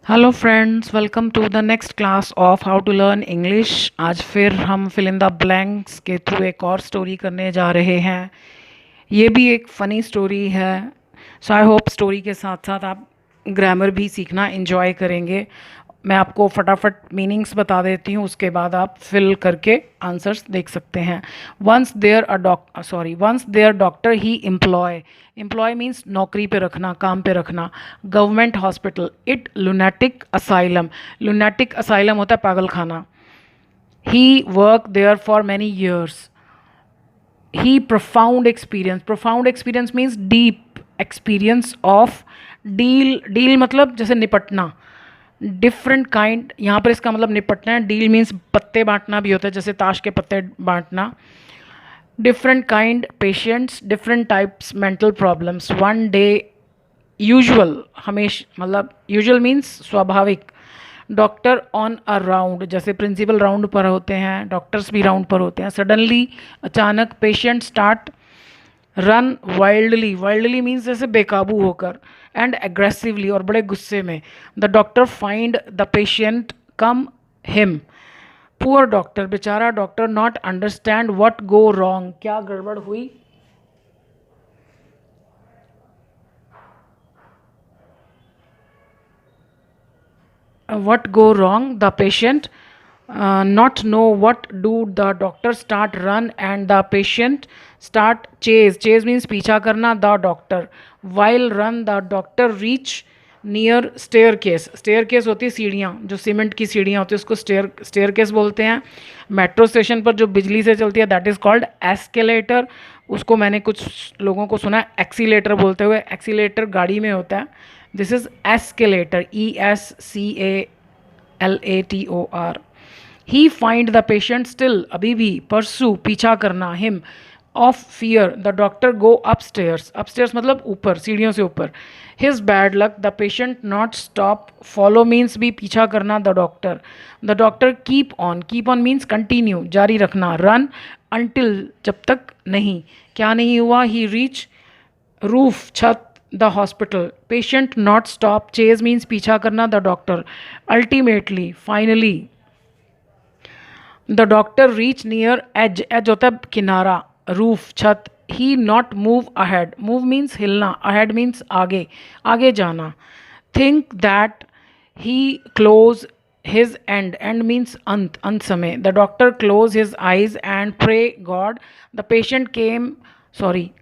Hello friends, welcome to the next class of how to learn English. आज फिर हम fill in the blanks के through एक और स्टोरी करने जा रहे हैं। ये भी एक फ़नी स्टोरी है। सो आई होप स्टोरी के साथ साथ आप ग्रामर भी सीखना एंजॉय करेंगे। मैं आपको फटाफट मीनिंग्स बता देती हूँ, उसके बाद आप फिल करके आंसर्स देख सकते हैं। Once there doctor he employ means नौकरी पे रखना, काम पे रखना। Government hospital, it lunatic asylum होता है पागल खाना। He work there for many years. He profound experience means deep experience of deal मतलब जैसे निपटना। डिफरेंट काइंड, यहाँ पर इसका मतलब निपटना है। डील मीन्स पत्ते बांटना भी होता है, जैसे ताश के पत्ते बांटना। Different kind patients, different types mental problems. One day usual, हमेशा मतलब यूजुअल मीन्स स्वाभाविक। डॉक्टर ऑन अ राउंड, जैसे प्रिंसिपल राउंड पर होते हैं, डॉक्टर्स भी राउंड पर होते हैं। सडनली, अचानक। Patient start run wildly means जैसे बेकाबू होकर। एंड एग्रेसिवली, और बड़े गुस्से में। The doctor find the patient come him. Poor doctor, बेचारा doctor. Not understand what go wrong, क्या गड़बड़ हुई। What go wrong, the patient not know what do, the doctor start run and the patient start chase means पीछा करना, the doctor while run the doctor reach near staircase होती है सीढ़ियाँ, जो cement की सीढ़ियाँ होती है उसको स्टेयर केस बोलते हैं। मेट्रो स्टेशन पर जो बिजली से चलती है दैट इज़ कॉल्ड एस्केलेटर। उसको मैंने कुछ लोगों को सुना है एक्सीलेटर बोलते हुए। एक्सीलेटर गाड़ी में होता है। This is escalator, ESCALATOR। He find the patient still, अभी भी। परसू, पीछा करना। Him, of fear. The doctor go upstairs मतलब ऊपर, सीढ़ियों से ऊपर। His bad luck, the patient not stop. Follow means भी पीछा करना, the doctor keep on means continue, जारी रखना। रन अनटिल, जब तक नहीं। क्या नहीं हुआ। ही रीच रूफ, छत। The hospital, patient not stop. Chase means पीछा करना, the doctor. Ultimately, finally. The doctor reach near edge होता है किनारा, रूफ, छत। He not move ahead, move means हिलना, अहेड मीन्स आगे, आगे जाना। Think that he close his end means अंत समय। The doctor close his eyes and pray God. The patient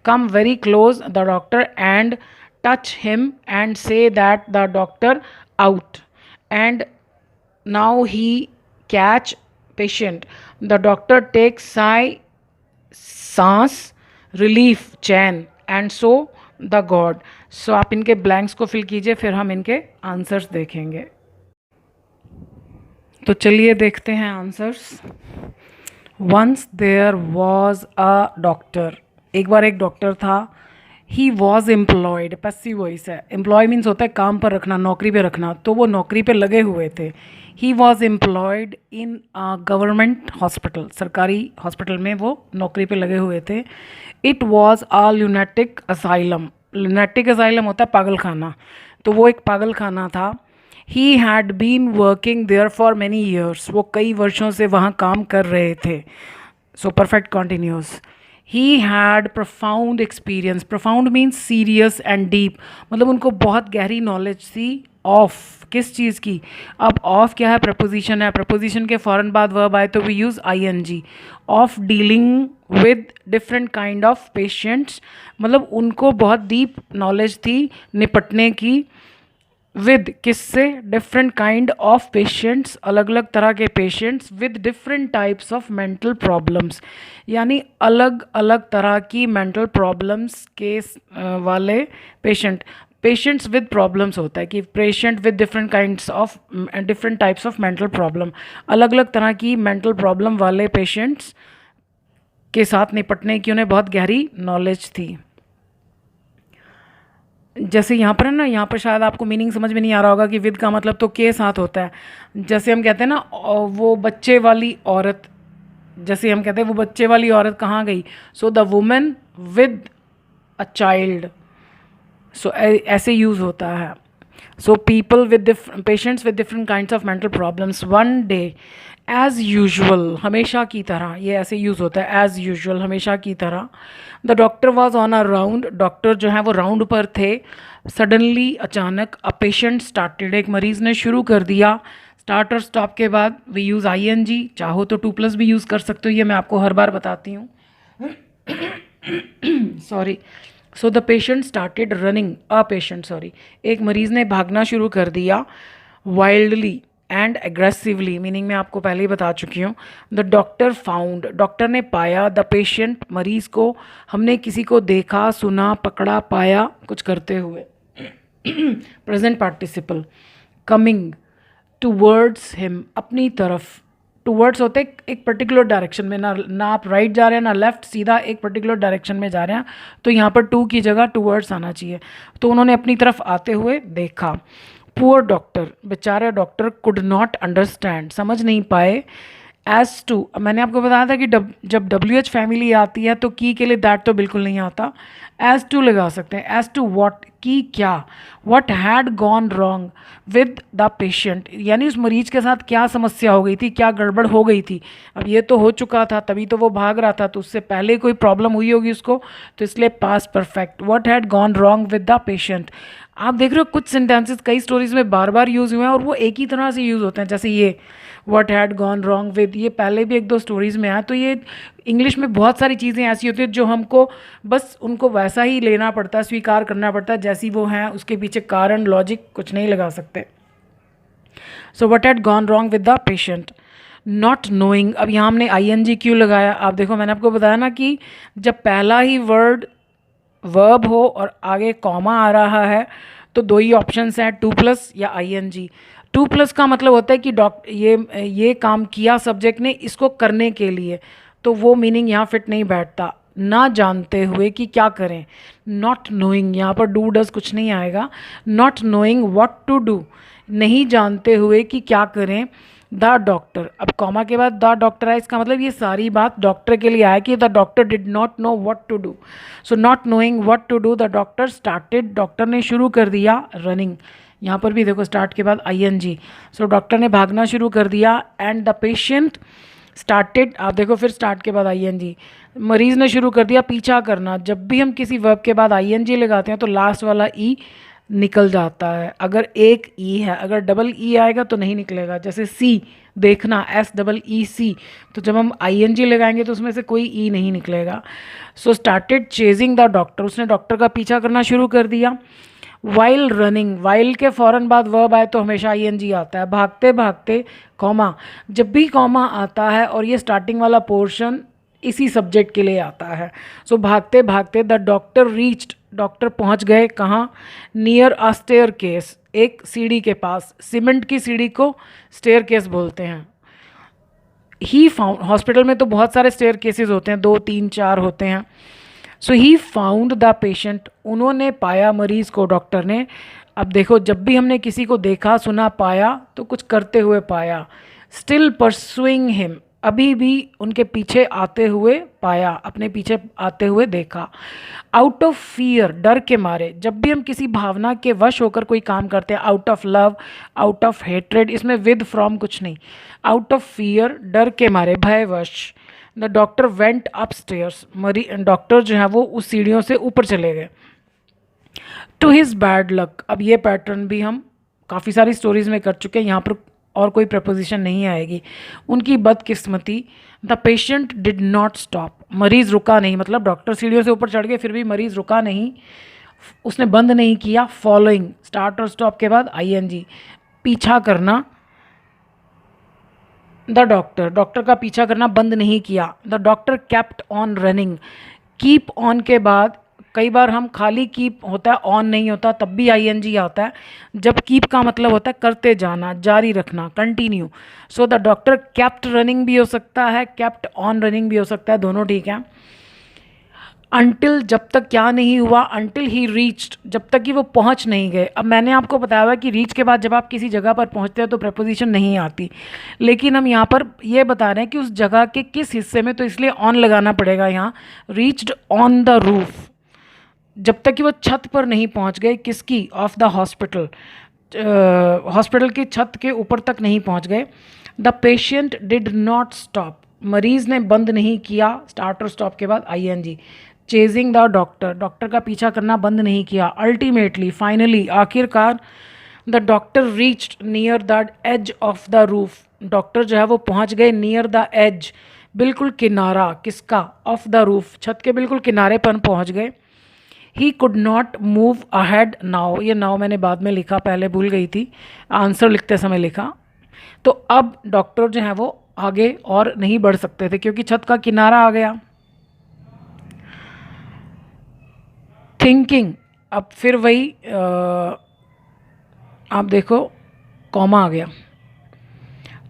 come very close the doctor and touch him and say that the doctor out, and now he catch patient। the doctor takes sigh, सांस, relief, चैन, and so the God. So आप इनके blanks को fill कीजिए, फिर हम इनके answers देखेंगे। तो चलिए देखते हैं answers. Once there was a doctor, एक बार एक डॉक्टर था। He was employed, passive voice है। एम्प्लॉय मीन्स होता है काम पर रखना, नौकरी पे रखना, तो वो नौकरी पे लगे हुए थे। ही was employed in a government hospital, सरकारी हॉस्पिटल में वो नौकरी पे लगे हुए थे। It was a lunatic asylum, lunatic asylum होता है पागल खाना, तो वो एक पागल खाना था। He had been working there for many years, वो कई वर्षों से वहाँ काम कर रहे थे। So perfect continuous. He had profound experience, profound means serious and deep, मतलब उनको बहुत गहरी नॉलेज थी। ऑफ, किस चीज़ की। अब ऑफ क्या है, प्रपोजिशन है। प्रपोजिशन के फ़ौरन बाद वर्ब आए तो we use ING। Of dealing with different kind of patients, मतलब उनको बहुत डीप नॉलेज थी निपटने की। विद, किससे, डिफरेंट काइंड ऑफ पेशेंट्स, अलग अलग तरह के patients. With different types of mental problems, यानी अलग अलग तरह की मेंटल प्रॉब्लम्स के वाले पेशेंट्स विद प्रॉब्लम्स होता है कि patient with different types of mental problem, अलग अलग तरह की मेंटल प्रॉब्लम वाले पेशेंट्स के साथ निपटने की उन्हें बहुत गहरी नॉलेज थी। जैसे यहाँ पर है ना, यहाँ पर शायद आपको मीनिंग समझ में नहीं आ रहा होगा कि विद का मतलब तो के साथ होता है। जैसे हम कहते हैं ना वो बच्चे वाली औरत, जैसे हम कहते हैं वो बच्चे वाली औरत कहाँ गई। So the women with a child, so ऐसे यूज़ होता है। So people with patients with different kinds of mental problems. One day, as usual, हमेशा की तरह, ये ऐसे यूज़ होता है, as usual, हमेशा की तरह, the doctor was on a round, doctor जो है वो राउंड पर थे. सडनली, अचानक, अ पेशेंट स्टार्टेड, एक मरीज़ ने शुरू कर दिया. स्टार्ट और स्टॉप के बाद we use I N G, चाहो तो टू प्लस भी यूज़ कर सकते हो, ये मैं आपको हर बार बताती हूँ. Sorry. So the patient started running, a patient sorry, एक मरीज़ ने भागना शुरू कर दिया. वाइल्डली एंड एग्रेसिवली, मीनिंग मैं आपको पहले ही बता चुकी हूँ. द डॉक्टर फाउंड, डॉक्टर ने पाया, द पेशेंट, मरीज़ को, हमने किसी को देखा, सुना, पकड़ा, पाया कुछ करते हुए. Present participle. Coming towards him, अपनी तरफ. टूवर्ड्स होते एक पर्टिकुलर डायरेक्शन में, ना आप राइट जा रहे हैं ना लेफ्ट, सीधा एक पर्टिकुलर डायरेक्शन में जा रहे हैं, तो यहाँ पर टू की जगह टूवर्ड्स आना चाहिए. तो उन्होंने अपनी तरफ आते हुए देखा. पुअर डॉक्टर, बेचारे डॉक्टर, कुड नॉट अंडरस्टैंड, समझ नहीं पाए. एज टू, मैंने आपको बताया था कि जब डब्ल्यू एच फैमिली आती है तो की के लिए दैट तो बिल्कुल नहीं आता. एज टू लगा सकते हैं. एज टू वॉट, की क्या. What had gone wrong with the patient, यानी उस मरीज के साथ क्या समस्या हो गई थी, क्या गड़बड़ हो गई थी. अब ये तो हो चुका था, तभी तो वो भाग रहा था, तो उससे पहले कोई प्रॉब्लम हुई होगी उसको, तो इसलिए past perfect. What had gone wrong with the patient. आप देख रहे हो कुछ सेंटेंसेस कई स्टोरीज में बार बार यूज़ हुए हैं और वो एक ही तरह से यूज़ होते हैं. जैसे ये what had gone wrong with, ये पहले भी एक दो स्टोरीज़ में आया. तो ये इंग्लिश में बहुत सारी चीज़ें ऐसी होती हैं जो हमको बस उनको वैसा ही लेना पड़ता है, स्वीकार करना पड़ता है जैसी वो हैं, उसके पीछे कारण लॉजिक कुछ नहीं लगा सकते. So what had gone wrong with the patient. Not knowing, अब यहाँ हमने आई एन जी क्यों लगाया. आप देखो, मैंने आपको बताया ना कि जब पहला ही वर्ड वर्ब हो और आगे कॉमा आ रहा है तो दो ही ऑप्शंस हैं, टू प्लस या I N G. To plus का मतलब होता है कि ये काम किया सब्जेक्ट ने इसको करने के लिए, तो वो मीनिंग यहाँ फिट नहीं बैठता. ना जानते हुए कि क्या करें. नॉट नोइंग, यहाँ पर डू डज कुछ नहीं आएगा. Not knowing what to do, नहीं जानते हुए कि क्या करें. द डॉक्टर, अब कॉमा के बाद द डॉक्टर है, इसका मतलब ये सारी बात डॉक्टर के लिए आया कि the doctor did not know what to do. So not knowing what to do, the doctor started, doctor ने शुरू कर दिया रनिंग. यहाँ पर भी देखो स्टार्ट के बाद आई एन जी. सो डॉक्टर ने भागना शुरू कर दिया. एंड द पेशेंट स्टार्टेड, आप देखो फिर स्टार्ट के बाद आई एन जी, मरीज़ ने शुरू कर दिया पीछा करना. जब भी हम किसी वर्ब के बाद आई एन जी लगाते हैं तो लास्ट वाला ई निकल जाता है. अगर एक ई है, अगर डबल ई आएगा तो नहीं निकलेगा. जैसे सी, देखना, एस डबल ई सी, तो जब हम आई एन जी लगाएंगे तो उसमें से कोई ई नहीं निकलेगा. So started chasing the doctor, उसने डॉक्टर का पीछा करना शुरू कर दिया. वाइल रनिंग, वाइल के फ़ौरन बाद वर्ब आए तो हमेशा आई एन जी आता है. भागते भागते, कॉमा, जब भी कॉमा आता है और ये स्टार्टिंग वाला पोर्शन इसी सब्जेक्ट के लिए आता है. सो भागते भागते द डॉक्टर रीच्ड, डॉक्टर पहुंच गए कहाँ. नियर अ स्टेयर केस, एक सीढ़ी के पास. सीमेंट की सीढ़ी को स्टेयर केस बोलते हैं. ही फाउंड, हॉस्पिटल में तो बहुत सारे स्टेयर केसेस होते हैं, 2 3 4 होते हैं. सो ही फाउंड द पेशेंट, उन्होंने पाया मरीज़ को, डॉक्टर ने. अब देखो, जब भी हमने किसी को देखा, सुना, पाया तो कुछ करते हुए पाया. स्टिल परसुइंग हिम, अभी भी उनके पीछे आते हुए पाया, अपने पीछे आते हुए देखा. आउट ऑफ फियर, डर के मारे. जब भी हम किसी भावना के वश होकर कोई काम करते हैं, out of love, out of hatred, इसमें विद फ्रॉम कुछ नहीं. आउट ऑफ फियर, डर के मारे, भयवश. The doctor went upstairs, doctor जो है वो उस सीढ़ियों से ऊपर चले गए. टू हिज बैड लक, अब ये पैटर्न भी हम काफ़ी सारी स्टोरीज में कर चुके हैं, यहाँ पर और कोई प्रपोजिशन नहीं आएगी. उनकी बदकिस्मती. The patient did not stop, मरीज़ रुका नहीं, मतलब डॉक्टर सीढ़ियों से ऊपर चढ़ गए फिर भी मरीज़ रुका नहीं, उसने बंद नहीं किया. फॉलोइंग, स्टार्ट और स्टॉप के बाद आई एन जी, पीछा करना. द डॉक्टर, डॉक्टर का पीछा करना बंद नहीं किया. The doctor kept on running, keep on के बाद कई बार हम खाली कीप होता है, ऑन नहीं होता, तब भी आई एन जी आता है. जब कीप का मतलब होता है करते जाना, जारी रखना, continue. So the doctor kept running भी हो सकता है, केप्ट ऑन रनिंग भी हो सकता है, दोनों ठीक है. अनटिल, जब तक क्या नहीं हुआ. अनटिल ही रीच्ड, जब तक कि वो पहुंच नहीं गए. अब मैंने आपको बताया हुआ कि रीच के बाद जब आप किसी जगह पर पहुंचते हैं तो प्रपोजिशन नहीं आती, लेकिन हम यहाँ पर ये बता रहे हैं कि उस जगह के किस हिस्से में, तो इसलिए ऑन लगाना पड़ेगा यहाँ. रीच्ड ऑन द रूफ, जब तक कि वो छत पर नहीं पहुंच गए, किसकी, ऑफ द हॉस्पिटल. हॉस्पिटल की छत के ऊपर तक नहीं पहुंच गए। The patient did not stop, मरीज ने बंद नहीं किया, स्टार्ट और स्टॉप के बाद ING, chasing the doctor, doctor का पीछा करना बंद नहीं किया। अल्टीमेटली, फाइनली, आखिरकार, the doctor reached near the edge of the roof, doctor जो है वो पहुंच गए नियर द एज, बिल्कुल किनारा, किसका, ऑफ द रूफ, छत के बिल्कुल किनारे पर पहुंच गए। He could not move ahead now, ये नाउ मैंने बाद में लिखा, पहले भूल गई थी, आंसर लिखते समय लिखा। तो अब डॉक्टर जो है वो आगे और नहीं बढ़ सकते थे क्योंकि छत का किनारा आ गया। थिंकिंग, अब फिर वही आप देखो कॉमा आ गया।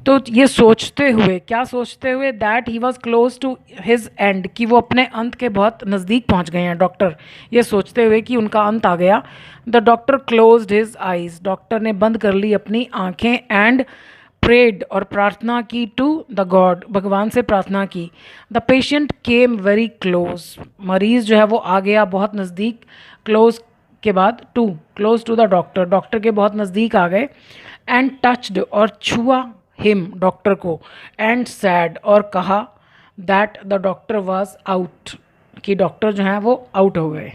तो ये सोचते हुए, क्या सोचते हुए, that he was close to his end, कि वो अपने अंत के बहुत नज़दीक पहुंच गए हैं डॉक्टर, ये सोचते हुए कि उनका अंत आ गया। The doctor closed his eyes, doctor ने बंद कर ली अपनी आंखें, एंड प्रेड, और प्रार्थना की, टू द गॉड, भगवान से प्रार्थना की। The patient came very close, मरीज़ जो है वो आ गया बहुत नज़दीक, क्लोज के बाद to, close to the doctor, doctor के बहुत नज़दीक आ गए। एंड टच्ड, और छुआ, हिम, डॉक्टर को, एंड सैड, और कहा, that the doctor was out, कि डॉक्टर जो हैं वो आउट हो गए।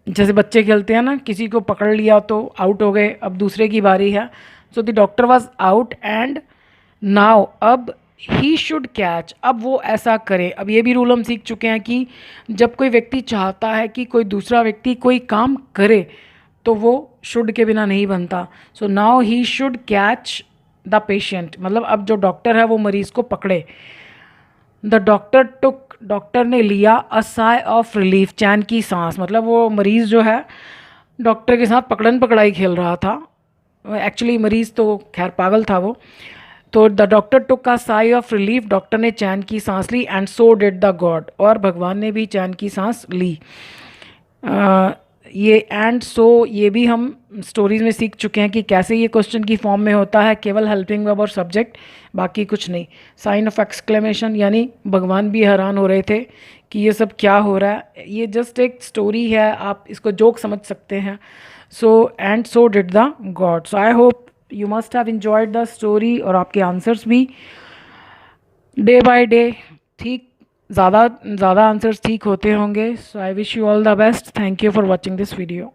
जैसे बच्चे खेलते हैं ना, किसी को पकड़ लिया तो आउट हो गए, अब दूसरे की बारी है। So the doctor was out, and now, अब, ही शुड कैच, अब वो ऐसा करे। अब ये भी रूल हम सीख चुके हैं कि जब कोई व्यक्ति चाहता है कि कोई दूसरा व्यक्ति कोई काम करे तो वो शुड के बिना नहीं बनता। So now he should catch the patient, मतलब अब जो डॉक्टर है वो मरीज़ को पकड़े। द डॉक्टर टुक, डॉक्टर ने लिया, अ साय ऑफ रिलीफ, चैन की सांस, मतलब वो मरीज़ जो है डॉक्टर के साथ पकड़न पकड़ाई खेल रहा था। एक्चुअली मरीज़ तो खैर पागल था वो। तो the doctor took a sigh of relief, doctor ने चैन की सांस ली, and so did the God, और भगवान ने भी चैन की सांस ली। ये एंड सो, ये भी हम स्टोरीज में सीख चुके हैं कि कैसे ये क्वेश्चन की फॉर्म में होता है, केवल हेल्पिंग वर्ब और सब्जेक्ट, बाकी कुछ नहीं। साइन ऑफ एक्सक्लेमेशन, यानी भगवान भी हैरान हो रहे थे कि ये सब क्या हो रहा है। ये जस्ट एक स्टोरी है, आप इसको जोक समझ सकते हैं। So and so did the God. So I hope you must have enjoyed the story, और आपके आंसर्स भी डे बाय डे ठीक, ज़्यादा आंसर्स ठीक होते होंगे। So I wish you all the best. Thank you for watching this video.